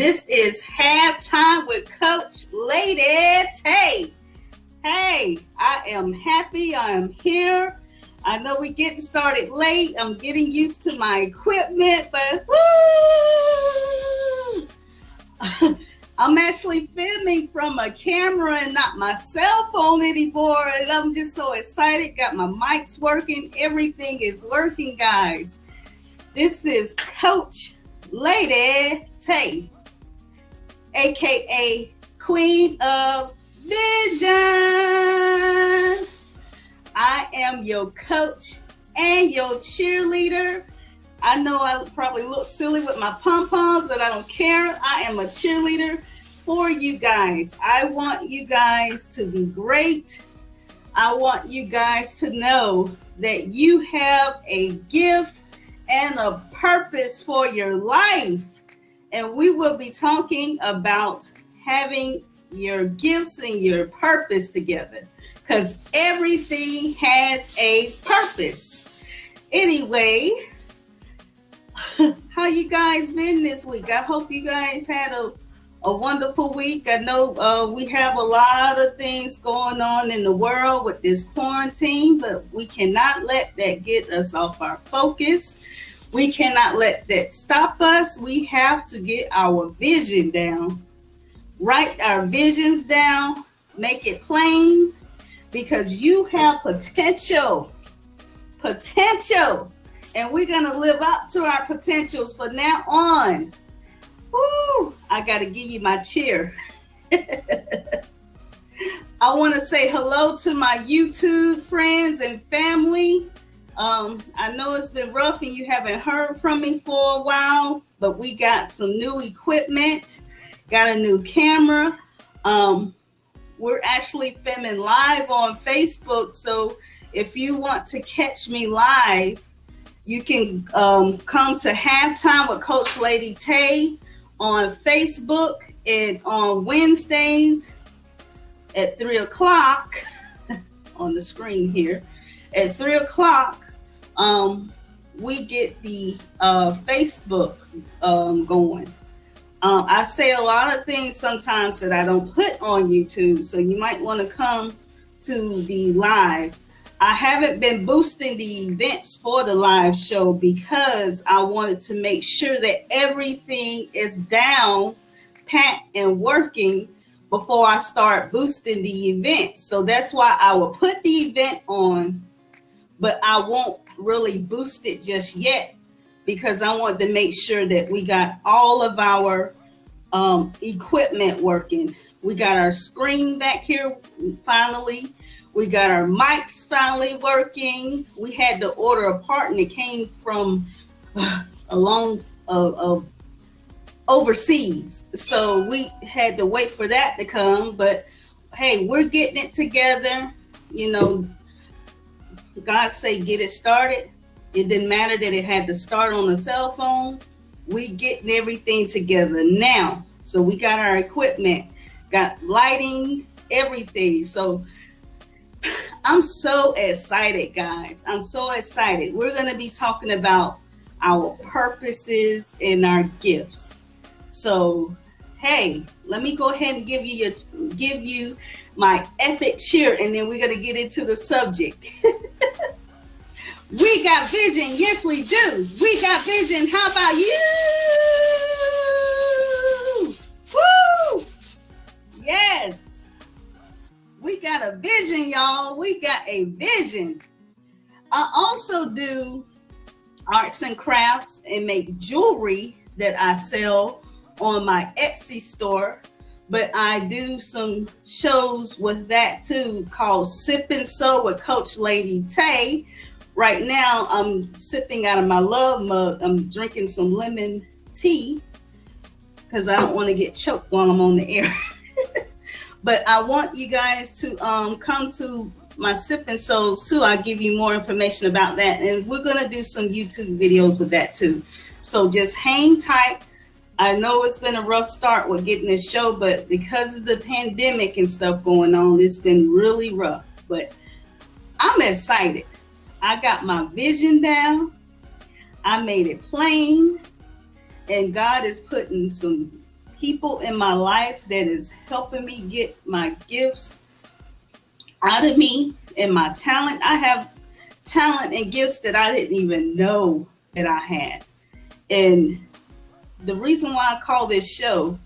This is Halftime with Coach Lady Tay. Hey, I am happy I am here. I know we're getting started late. I'm getting used to my equipment, but woo! I'm actually filming from a camera and not my cell phone anymore. And I'm just so excited. Got my mics working. Everything is working, guys. This is Coach Lady Tay, aka Queen of Vision. I am your coach and your cheerleader. I know I probably look silly with my pom-poms, but I don't care. I am a cheerleader for you guys. I want you guys to be great. I want you guys to know that you have a gift and a purpose for your life. And we will be talking about having your gifts and your purpose together, because everything has a purpose. Anyway, how you guys been this week? I hope you guys had a wonderful week. I know we have a lot of things going on in the world with this quarantine, but we cannot let that get us off our focus. We cannot let that stop us. We have to get our vision down. Write our visions down. Make it plain, because you have potential. Potential. And we're going to live up to our potentials from now on. Woo! I got to give you my cheer. I want to say hello to my YouTube friends and family. I know it's been rough and you haven't heard from me for a while, but we got some new equipment, got a new camera. We're actually filming live on Facebook, so if you want to catch me live, you can come to Halftime with Coach Lady Tay on Facebook, and on Wednesdays at 3 o'clock on the screen here. At 3 o'clock, we get the Facebook going. I say a lot of things sometimes that I don't put on YouTube, so you might want to come to the live. I haven't been boosting the events for the live show because I wanted to make sure that everything is down, pat, and working before I start boosting the event. So that's why I will put the event on, but I won't really boost it just yet, because I want to make sure that we got all of our equipment working. We got our screen back here finally. We got our mics finally working. We had to order a part and it came from overseas. So we had to wait for that to come. But hey, we're getting it together. You know, God say get it started. It didn't matter that it had to start on a cell phone. We getting everything together now. So we got our equipment, got lighting, everything. So I'm so excited, guys. I'm so excited. We're going to be talking about our purposes and our gifts. So, hey, let me go ahead and give you my epic cheer, and then we're going to get into the subject. We got vision. Yes, we do. We got vision. How about you? Woo! Yes. We got a vision, y'all. We got a vision. I also do arts and crafts and make jewelry that I sell on my Etsy store. But I do some shows with that too, called Sip and Sew with Coach Lady Tay. Right now, I'm sipping out of my love mug. I'm drinking some lemon tea because I don't want to get choked while I'm on the air. But I want you guys to come to my Sip and Sews too. I'll give you more information about that. And we're going to do some YouTube videos with that too. So just hang tight. I know it's been a rough start with getting this show, but because of the pandemic and stuff going on, it's been really rough. But I'm excited. I got my vision down. I made it plain. And God is putting some people in my life that is helping me get my gifts out of me and my talent. I have talent and gifts that I didn't even know that I had. And the reason why I call this show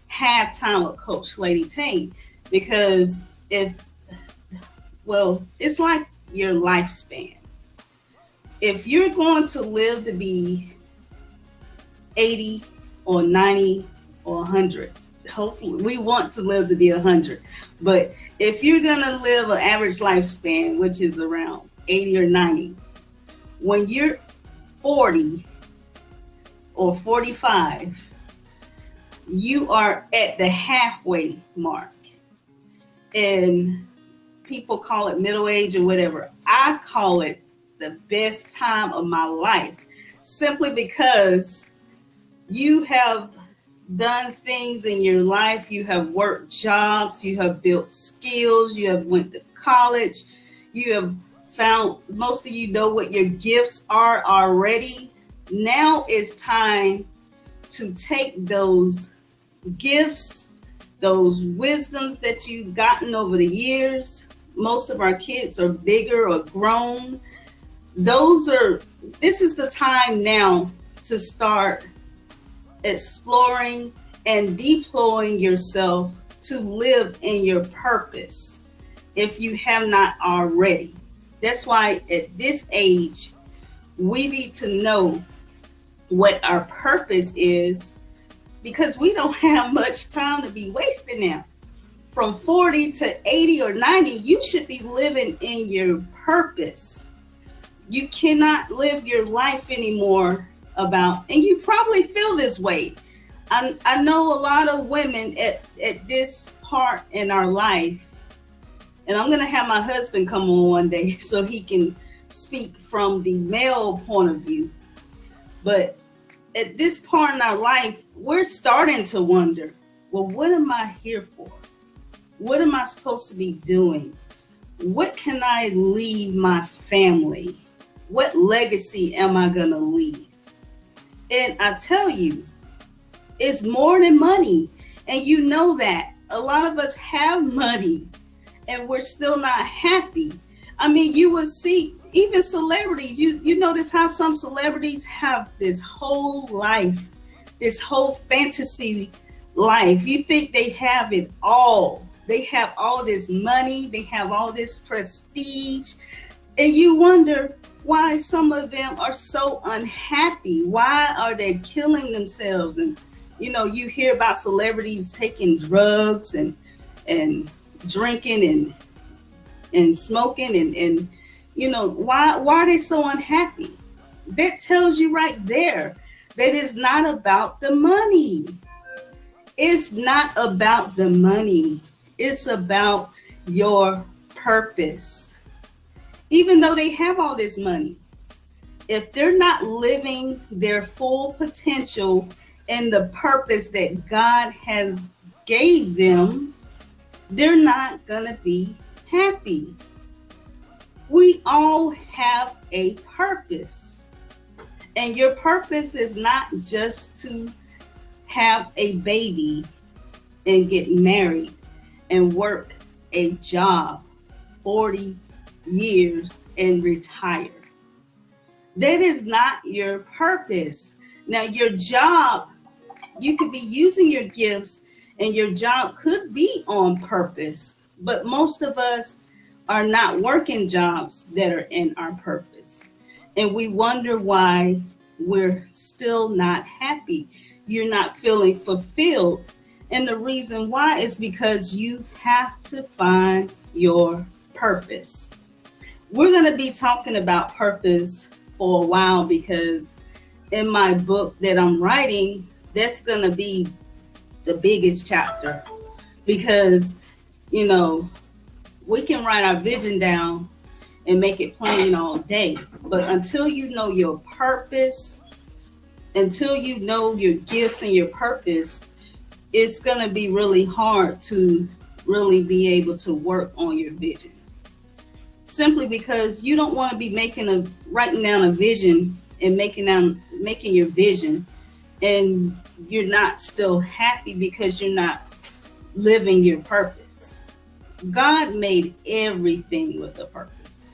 Have Time with Coach Lady Tay, because it's like your lifespan. If you're going to live to be 80 or 90 or 100, hopefully we want to live to be 100, but if you're going to live an average lifespan, which is around 80 or 90, when you're 40 or 45, you are at the halfway mark. And people call it middle age or whatever. I call it the best time of my life, simply because you have done things in your life. You have worked jobs, you have built skills, you have went to college, you have found, most of you know what your gifts are already. Now it's time to take those gifts, those wisdoms that you've gotten over the years. Most of our kids are bigger or grown. This is the time now to start exploring and deploying yourself to live in your purpose if you have not already. That's why at this age, we need to know what our purpose is, because we don't have much time to be wasting now. From 40 to 80 or 90, you should be living in your purpose. You cannot live your life anymore and you probably feel this way. I know a lot of women at this part in our life, and I'm going to have my husband come on one day so he can speak from the male point of view. But at this part in our life, we're starting to wonder, well, what am I here for? What am I supposed to be doing? What can I leave my family? What legacy am I going to leave? And I tell you, it's more than money. And you know that. A lot of us have money and we're still not happy. I mean, you will see even celebrities. You notice how some celebrities have this whole life, this whole fantasy life. You think they have it all. They have all this money. They have all this prestige. And you wonder why some of them are so unhappy. Why are they killing themselves? And, you know, you hear about celebrities taking drugs and drinking and smoking and you know, why are they so unhappy? That tells you right there that it's not about the money. It's not about the money. It's about your purpose. Even though they have all this money, if they're not living their full potential and the purpose that God has gave them, they're not gonna be happy. We all have a purpose, and your purpose is not just to have a baby and get married and work a job 40 years and retire. That is not your purpose. Now, your job, you could be using your gifts and your job could be on purpose, but most of us are not working jobs that are in our purpose. And we wonder why we're still not happy. You're not feeling fulfilled. And the reason why is because you have to find your purpose. We're going to be talking about purpose for a while, because in my book that I'm writing, that's going to be the biggest chapter. Because, you know, we can write our vision down and make it plain all day. But until you know your purpose, until you know your gifts and your purpose, it's going to be really hard to really be able to work on your vision. Simply because you don't want to be writing down a vision and making your vision and you're not still happy because you're not living your purpose. God made everything with a purpose.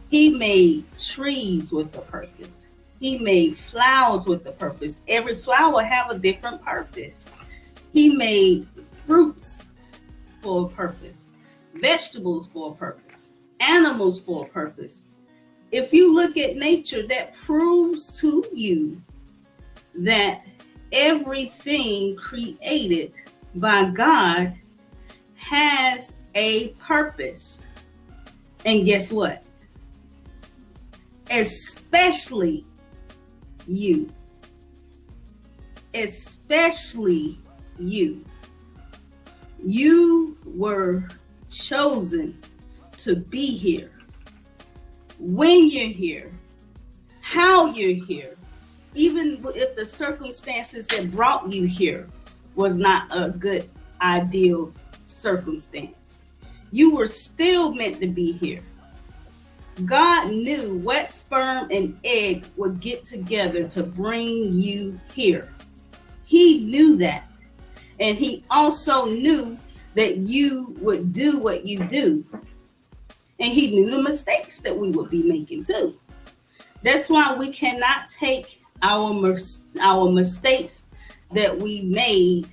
He made trees with a purpose. He made flowers with a purpose. Every flower have a different purpose. He made fruits for a purpose, vegetables for a purpose, animals for a purpose. If you look at nature, that proves to you that everything created by God has a purpose. And guess what? Especially you. Especially you. You were chosen to be here. When you're here, how you're here, even if the circumstances that brought you here was not a good, ideal circumstance, you were still meant to be here. God knew what sperm and egg would get together to bring you here. He knew that. And he also knew that you would do what you do. And he knew the mistakes that we would be making too. That's why we cannot take our mistakes that we made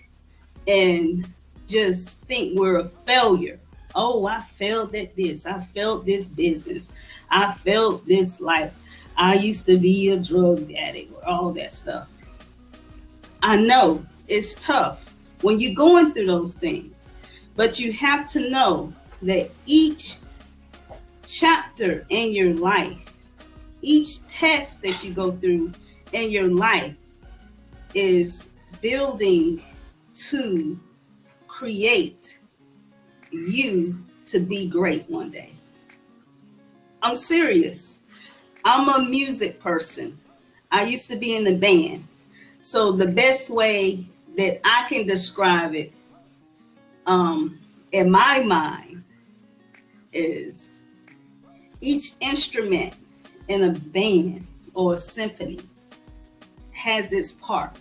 and just think we're a failure. Oh, I failed at this. I failed this business. I failed this life. I used to be a drug addict or all that stuff. I know it's tough when you're going through those things, but you have to know that each chapter in your life, each test that you go through in your life is building to create you to be great one day. I'm serious. I'm a music person. I used to be in the band. So the best way that I can describe it in my mind is each instrument in a band or a symphony has its part.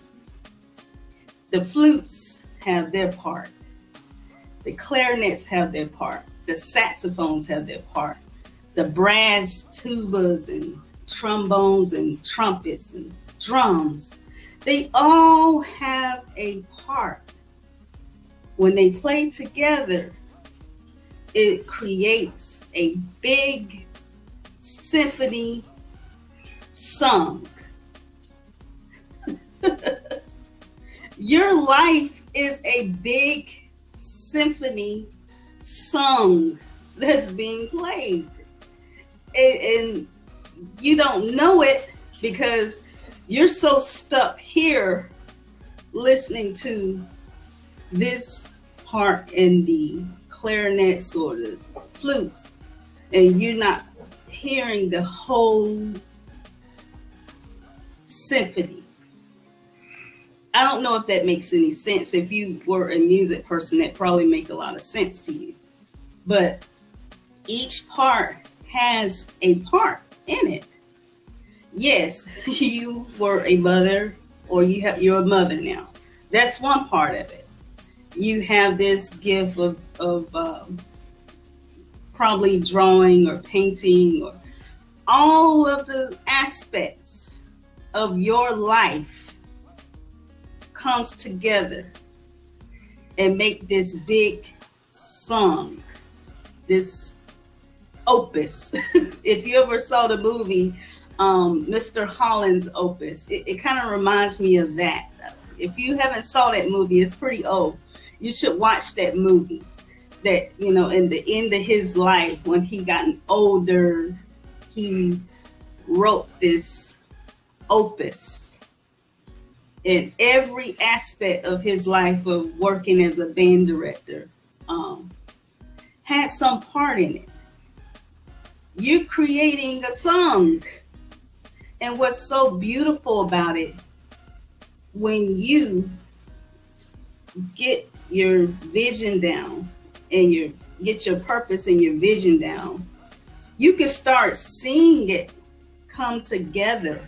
The flutes have their part. The clarinets have their part. The saxophones have their part. The brass tubas and trombones and trumpets and drums, they all have a part. When they play together, it creates a big symphony song. Your life is a big symphony song that's being played. And you don't know it because you're so stuck here listening to this part in the clarinets or the flutes, and you're not hearing the whole symphony. I don't know if that makes any sense. If you were a music person, that probably make a lot of sense to you. But each part has a part in it. Yes, you were a mother, or you're a mother now. That's one part of it. You have this gift of probably drawing or painting, or all of the aspects of your life comes together and make this big song, this opus. If you ever saw the movie Mr. Holland's Opus, it kind of reminds me of that. If you haven't saw that movie, it's pretty old. You should watch that movie. That, you know, in the end of his life, when he gotten older, he wrote this opus. In every aspect of his life of working as a band director, had some part in it. You're creating a song. And what's so beautiful about it, when you get your vision down and get your purpose and your vision down, you can start seeing it come together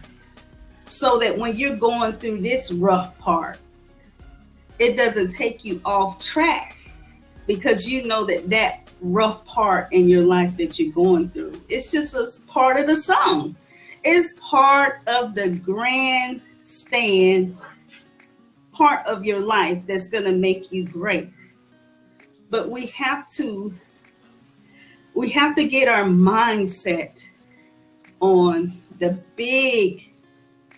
so that when you're going through this rough part, it doesn't take you off track, because you know that that rough part in your life that you're going through, it's just a part of the song. It's part of the grandstand part of your life that's going to make you great. But we have to get our mindset on the big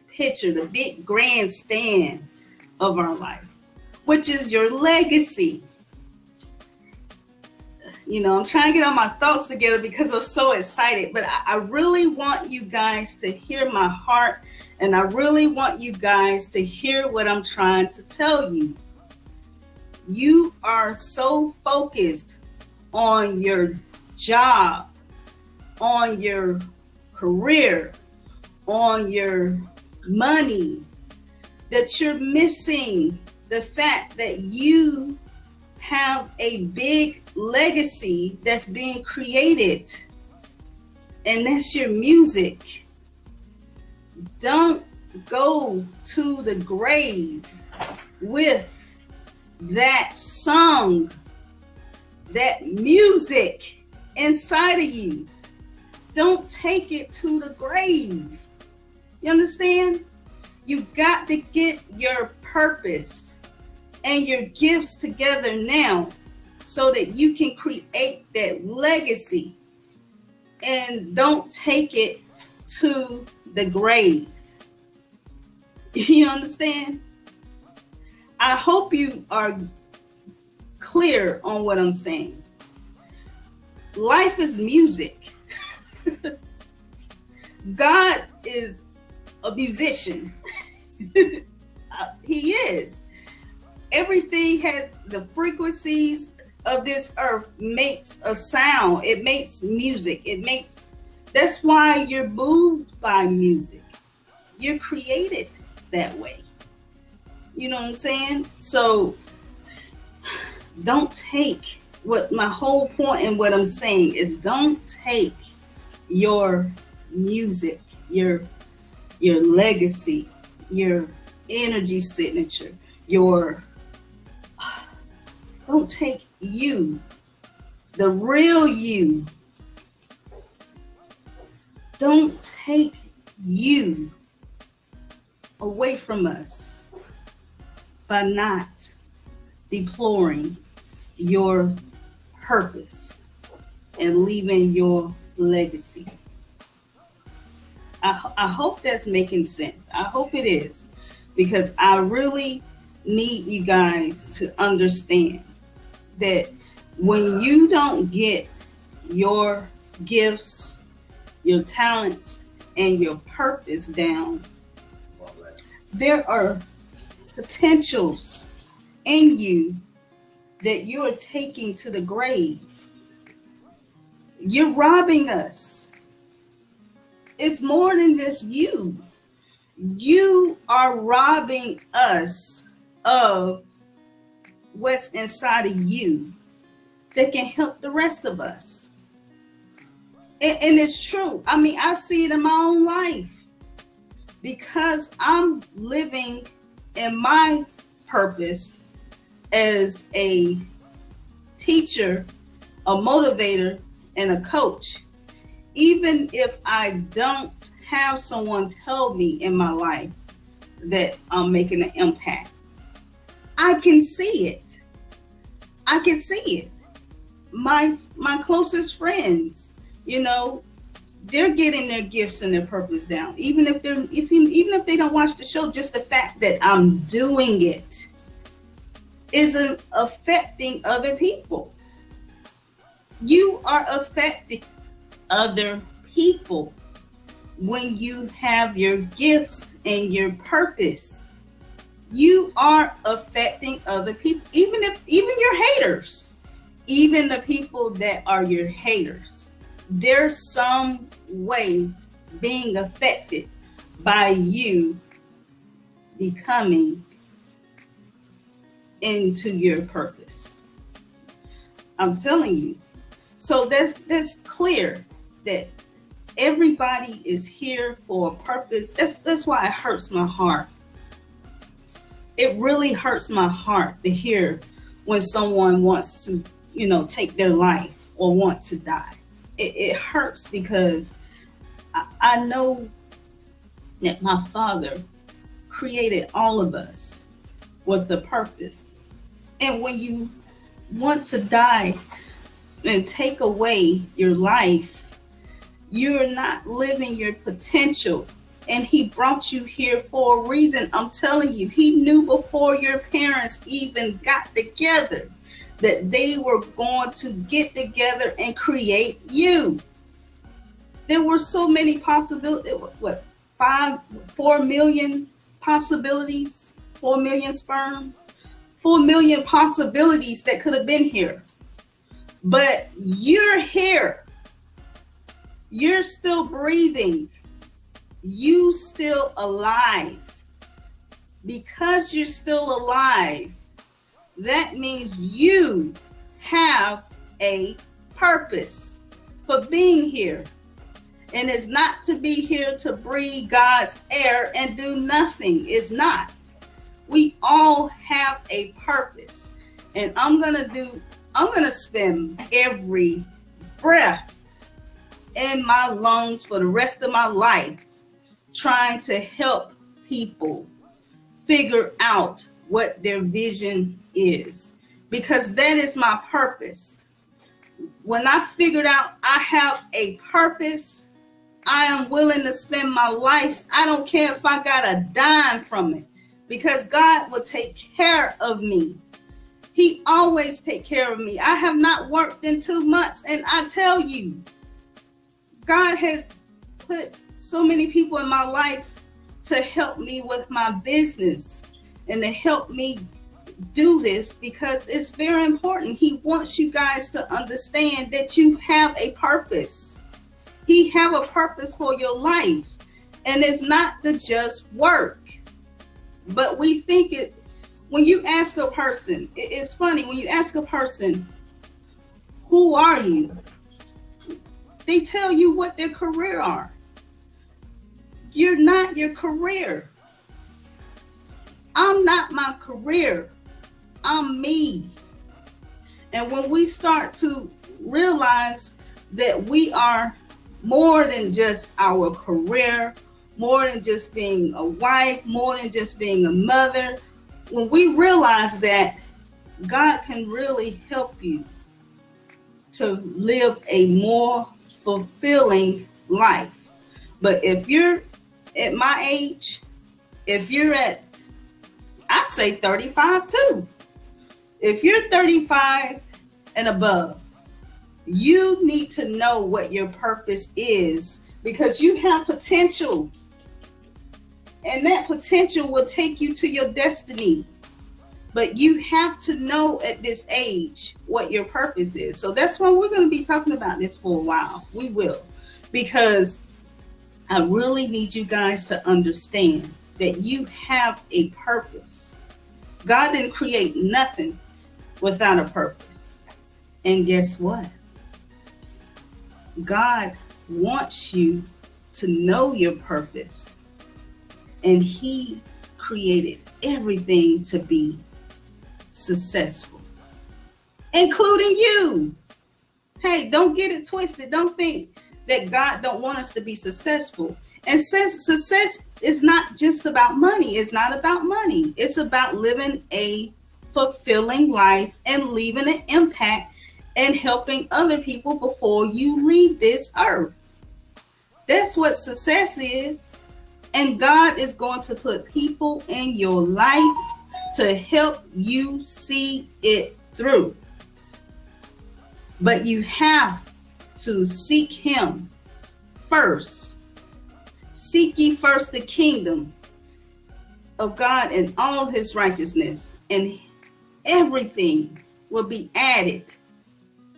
picture, the big grandstand of our life, which is your legacy. You know, I'm trying to get all my thoughts together because I'm so excited, but I really want you guys to hear my heart, and I really want you guys to hear what I'm trying to tell you. You are so focused on your job, on your career, on your money, that you're missing the fact that you have a big legacy that's being created, and that's your music. Don't go to the grave with that song, that music inside of you. Don't take it to the grave. You understand? You got to get your purpose and your gifts together now so that you can create that legacy, and don't take it to the grave. You understand? I hope you are clear on what I'm saying. Life is music. God is a musician. He is. Everything has the frequencies of this earth makes a sound. It makes music. That's why you're moved by music. You're created that way. You know what I'm saying? So don't take what my whole point in what I'm saying is, don't take your music, your legacy, your energy signature, don't take you, the real you. Don't take you away from us by not deploring your purpose and leaving your legacy. I hope that's making sense. I hope it is, because I really need you guys to understand that when you don't get your gifts, your talents, and your purpose down, there are potentials in you that you're taking to the grave. You're robbing us. It's more than just you. You are robbing us of what's inside of you that can help the rest of us. And it's true. I mean, I see it in my own life, because I'm living in my purpose as a teacher, a motivator, and a coach. Even if I don't have someone tell me in my life that I'm making an impact, I can see it. I can see it. My closest friends, you know, they're getting their gifts and their purpose down. Even if they don't watch the show, just the fact that I'm doing it isn't affecting other people. You are affecting other people when you have your gifts and your purpose. You are affecting other people, even your haters, even the people that are your haters. There's some way being affected by you becoming into your purpose. I'm telling you. So that's clear that Everybody is here for a purpose. That's why it hurts my heart. It really hurts my heart to hear when someone wants to, take their life or want to die. It hurts because I know that my Father created all of us with a purpose. And when you want to die and take away your life, you're not living your potential. And he brought you here for a reason. I'm telling you, he knew before your parents even got together that they were going to get together and create you. There were so many possibilities. What, 4 million possibilities? 4 million sperm? 4 million possibilities that could have been here. But you're here. You're still breathing. You still alive. Because you're still alive, that means you have a purpose for being here. And it's not to be here to breathe God's air and do nothing. It's not. We all have a purpose. And I'm going to spend every breath in my lungs for the rest of my life trying to help people figure out what their vision is, because that is my purpose. When I figured out I have a purpose, I am willing to spend my life. I don't care if I got a dime from it, because God will take care of me. He always take care of me. I have not worked in 2 months, and I tell you, God has put so many people in my life to help me with my business and to help me do this, because it's very important. He wants you guys to understand that you have a purpose. He have a purpose for your life, and it's not to just work. But we think it, when you ask a person, it's funny, when you ask a person, who are you? They tell you what their career are. You're not your career. I'm not my career. I'm me. And when we start to realize that we are more than just our career, more than just being a wife, more than just being a mother, when we realize that, God can really help you to live a more fulfilling life. But if you're at my age, if you're at, I say 35 too. If you're 35 and above, you need to know what your purpose is, because you have potential. And that potential will take you to your destiny. But you have to know at this age what your purpose is. So that's why we're going to be talking about this for a while. We will. Because I really need you guys to understand that you have a purpose. God didn't create nothing without a purpose. And guess what? God wants you to know your purpose. And he created everything to be successful, including you. Hey, don't get it twisted. Don't think that God don't want us to be successful. And since success is not just about money, it's not about money. It's about living a fulfilling life and leaving an impact and helping other people before you leave this earth. That's what success is. And God is going to put people in your life to help you see it through. But you have to seek him first. Seek ye first the kingdom of God and all his righteousness, and everything will be added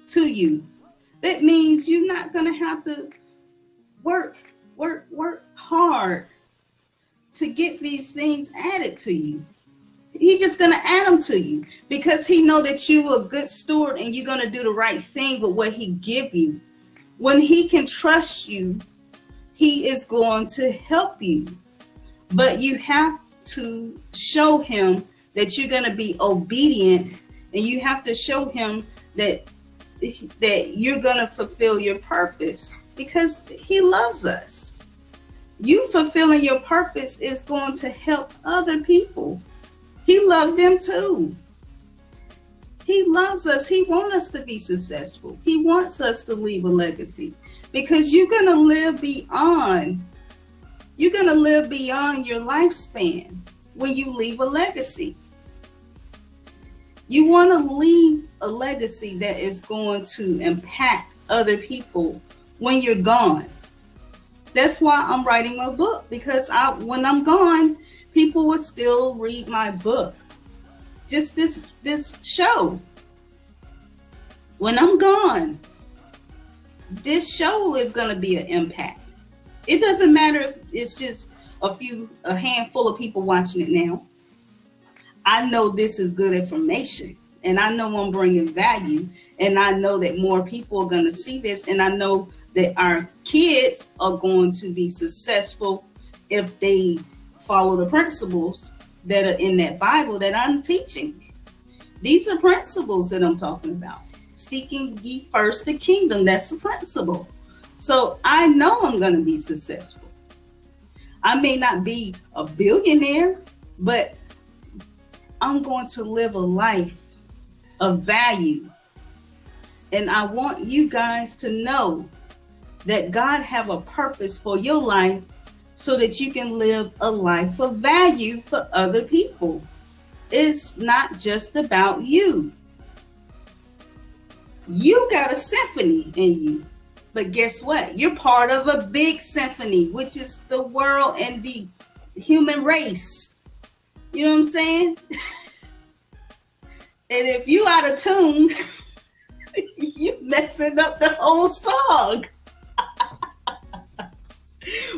to you. That means you're not going to have to work hard to get these things added to you. He's just going to add them to you, because he know that you're a good steward and you're going to do the right thing with what he give you. When he can trust you He is going to help you. But you have to show him that you're going to be obedient, and you have to show him that you're going to fulfill your purpose, because he loves us. You fulfilling your purpose is going to help other people. He loved them too. He loves us. He wants us to be successful. He wants us to leave a legacy, because you're going to live beyond. You're going to live beyond your lifespan when you leave a legacy. You want to leave a legacy that is going to impact other people when you're gone. That's why I'm writing my book, because when I'm gone, people will still read my book. Just this show. When I'm gone, this show is going to be an impact. It doesn't matter if it's just a handful of people watching it now. I know this is good information, and I know I'm bringing value, and I know that more people are going to see this, and I know that our kids are going to be successful if they follow the principles that are in that Bible that I'm teaching. These are principles that I'm talking about. Seeking ye first the kingdom, that's the principle. So I know I'm going to be successful. I may not be a billionaire, but I'm going to live a life of value. And I want you guys to know that God have a purpose for your life, so that you can live a life of value for other people. It's not just about you. You got a symphony in you. But guess what? You're part of a big symphony, which is the world and the human race. You know what I'm saying? And if you out of tune, you messing up the whole song.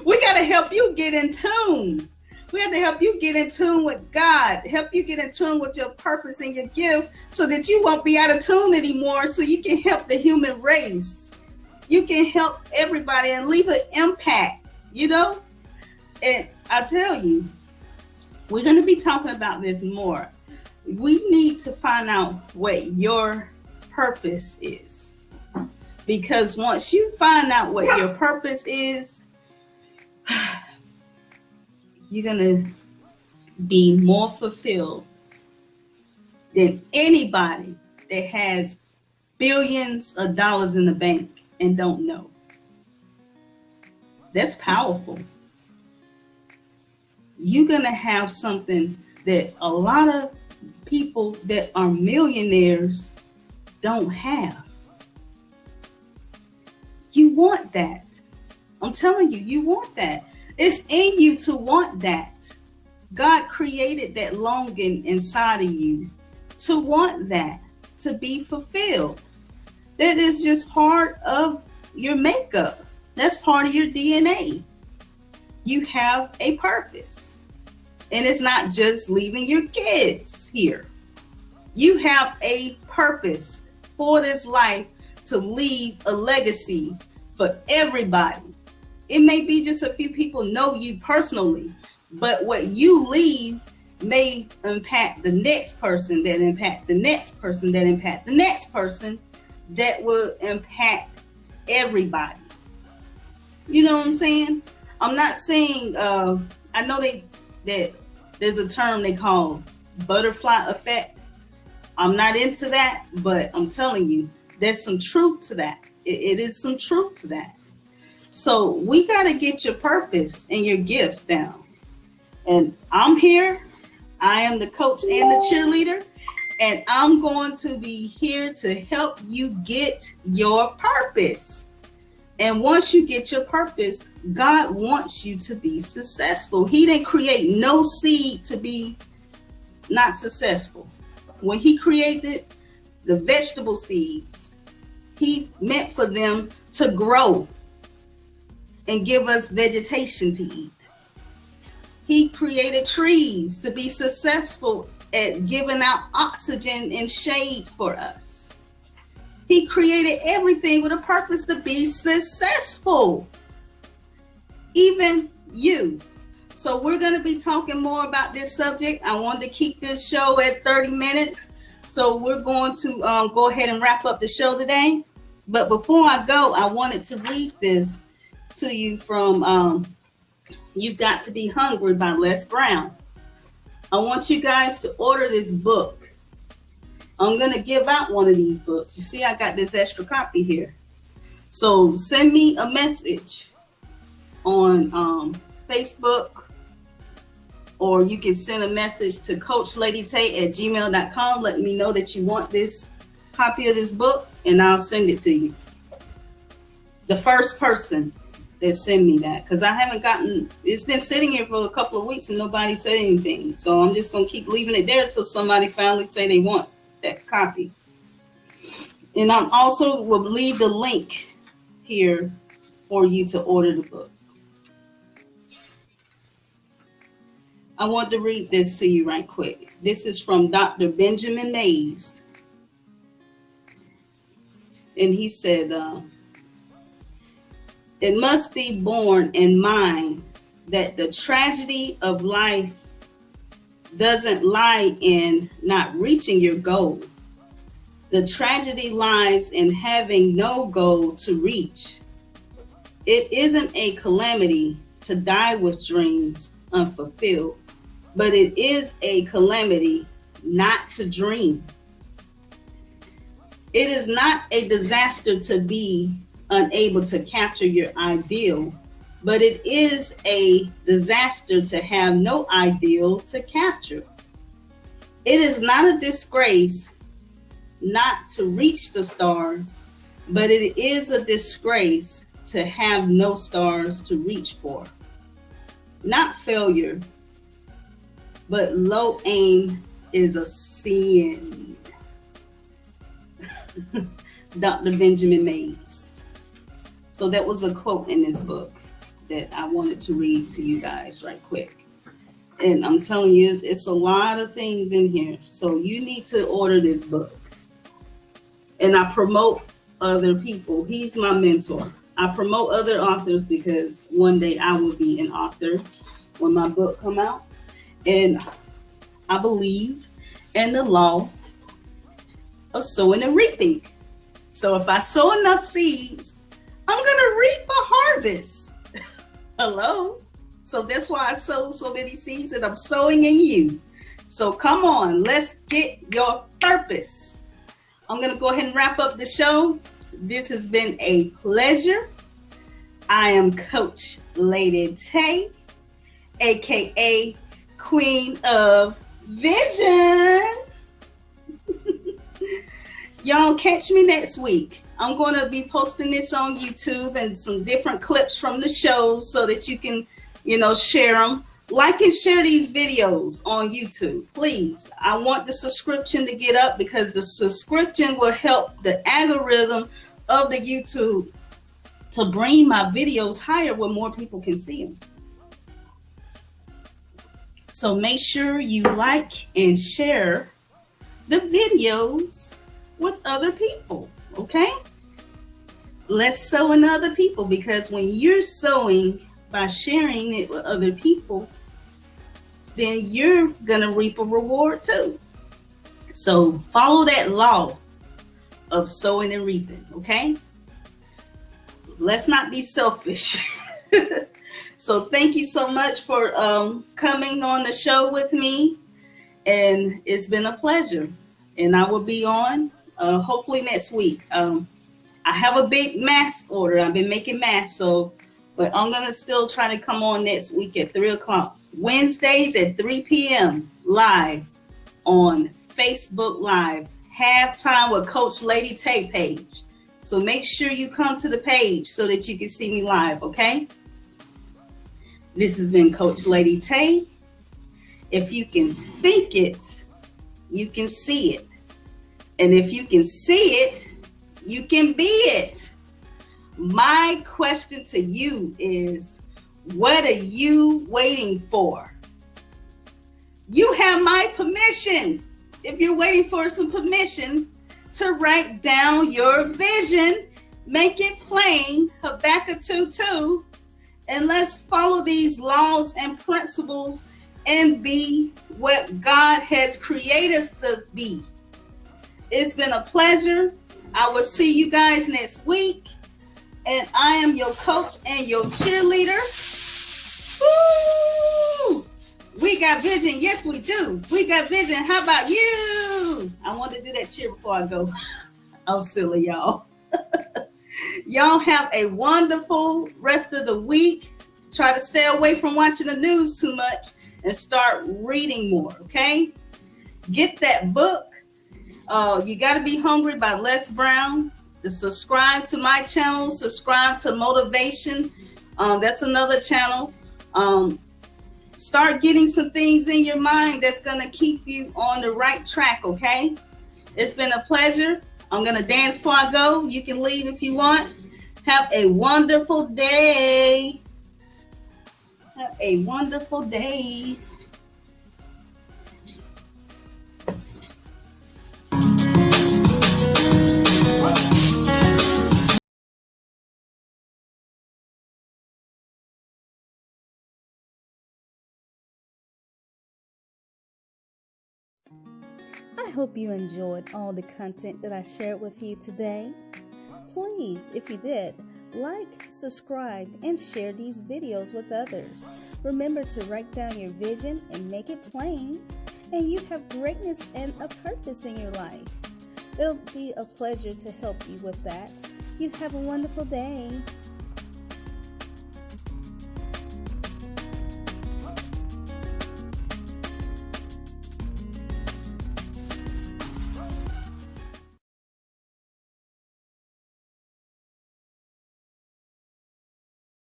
We got to help you get in tune. We have to help you get in tune with God. Help you get in tune with your purpose and your gift, so that you won't be out of tune anymore, so you can help the human race. You can help everybody and leave an impact, you know? And I tell you, we're going to be talking about this more. We need to find out what your purpose is. Because once you find out what your purpose is, you're going to be more fulfilled than anybody that has billions of dollars in the bank and don't know. That's powerful. You're going to have something that a lot of people that are millionaires don't have. You want that. I'm telling you, you want that. It's in you to want that. God created that longing inside of you to want that, to be fulfilled. That is just part of your makeup. That's part of your DNA. You have a purpose. And it's not just leaving your kids here. You have a purpose for this life, to leave a legacy for everybody. It may be just a few people know you personally, but what you leave may impact the next person, that impact the next person, that impact the next person, that will impact everybody. You know what I'm saying? I'm not saying, I know that there's a term they call butterfly effect. I'm not into that, but I'm telling you, there's some truth to that. It is some truth to that. So we got to get your purpose and your gifts down. And I'm here. I am the coach and the cheerleader. And I'm going to be here to help you get your purpose. And once you get your purpose, God wants you to be successful. He didn't create no seed to be not successful. When he created the vegetable seeds, he meant for them to grow and give us vegetation to eat. He created trees to be successful at giving out oxygen and shade for us. He created everything with a purpose to be successful. even you. So we're going to be talking more about this subject. I wanted to keep this show at 30 minutes. So we're going to go ahead and wrap up the show today. But before I go, I wanted to read this to you from You've Got to Be Hungry by Les Brown. I want you guys to order this book. I'm going to give out one of these books. You see, I got this extra copy here. So send me a message on Facebook, or you can send a message to coachladytay@gmail.com. Let me know that you want this copy of this book, and I'll send it to you. The first person that send me that, because I haven't gotten, it's been sitting here for a couple of weeks and nobody said anything. So I'm just going to keep leaving it there until somebody finally say they want that copy. And I'm also will leave the link here for you to order the book. I want to read this to you right quick. This is from Dr. Benjamin Mays. And he said, it must be borne in mind that the tragedy of life doesn't lie in not reaching your goal. The tragedy lies in having no goal to reach. It isn't a calamity to die with dreams unfulfilled, but it is a calamity not to dream. It is not a disaster to be unable to capture your ideal, but it is a disaster to have no ideal to capture. It is not a disgrace not to reach the stars, but it is a disgrace to have no stars to reach for. Not failure, but low aim is a sin. Dr. Benjamin Mays. So that was a quote in this book that I wanted to read to you guys right quick. And I'm telling you, it's a lot of things in here. So you need to order this book. And I promote other people. He's my mentor. I promote other authors because one day I will be an author when my book come out. And I believe in the law of sowing and reaping. So if I sow enough seeds, I'm going to reap a harvest. Hello? So that's why I sow so many seeds, and I'm sowing in you. So come on, let's get your purpose. I'm going to go ahead and wrap up the show. This has been a pleasure. I am Coach Lady Tay, aka Queen of Vision. Y'all catch me next week. I'm going to be posting this on YouTube and some different clips from the show so that you can, share them. Like and share these videos on YouTube, please. I want the subscription to get up because the subscription will help the algorithm of the YouTube to bring my videos higher where more people can see them. So make sure you like and share the videos with other people, okay? Let's sow in other people, because when you're sowing by sharing it with other people, then you're gonna reap a reward too. So follow that law of sowing and reaping, okay? Let's not be selfish. So thank you so much for coming on the show with me, and it's been a pleasure. And I will be on hopefully next week. I have a big mask order. I've been making masks, but I'm gonna still try to come on next week at 3 o'clock. Wednesdays at 3 p.m. live on Facebook Live. Halftime with Coach Lady Tay page. So make sure you come to the page so that you can see me live, okay? This has been Coach Lady Tay. If you can think it, you can see it. And if you can see it, you can be it. My question to you is, what are you waiting for? You have my permission. If you're waiting for some permission to write down your vision, make it plain, Habakkuk 2:2, and let's follow these laws and principles and be what God has created us to be. It's been a pleasure. I will see you guys next week. And I am your coach and your cheerleader. Woo! We got vision. Yes, we do. We got vision. How about you? I want to do that cheer before I go. I'm silly, y'all. Y'all have a wonderful rest of the week. Try to stay away from watching the news too much and start reading more, okay? Get that book. You Got to Be Hungry by Les Brown. Subscribe to my channel. Subscribe to Motivation. That's another channel. Start getting some things in your mind that's going to keep you on the right track, okay? It's been a pleasure. I'm going to dance before I go. You can leave if you want. Have a wonderful day. Have a wonderful day. I hope you enjoyed all the content that I shared with you today. Please, if you did, like, subscribe, and share these videos with others. Remember to write down your vision and make it plain, and you have greatness and a purpose in your life. It'll be a pleasure to help you with that. You have a wonderful day.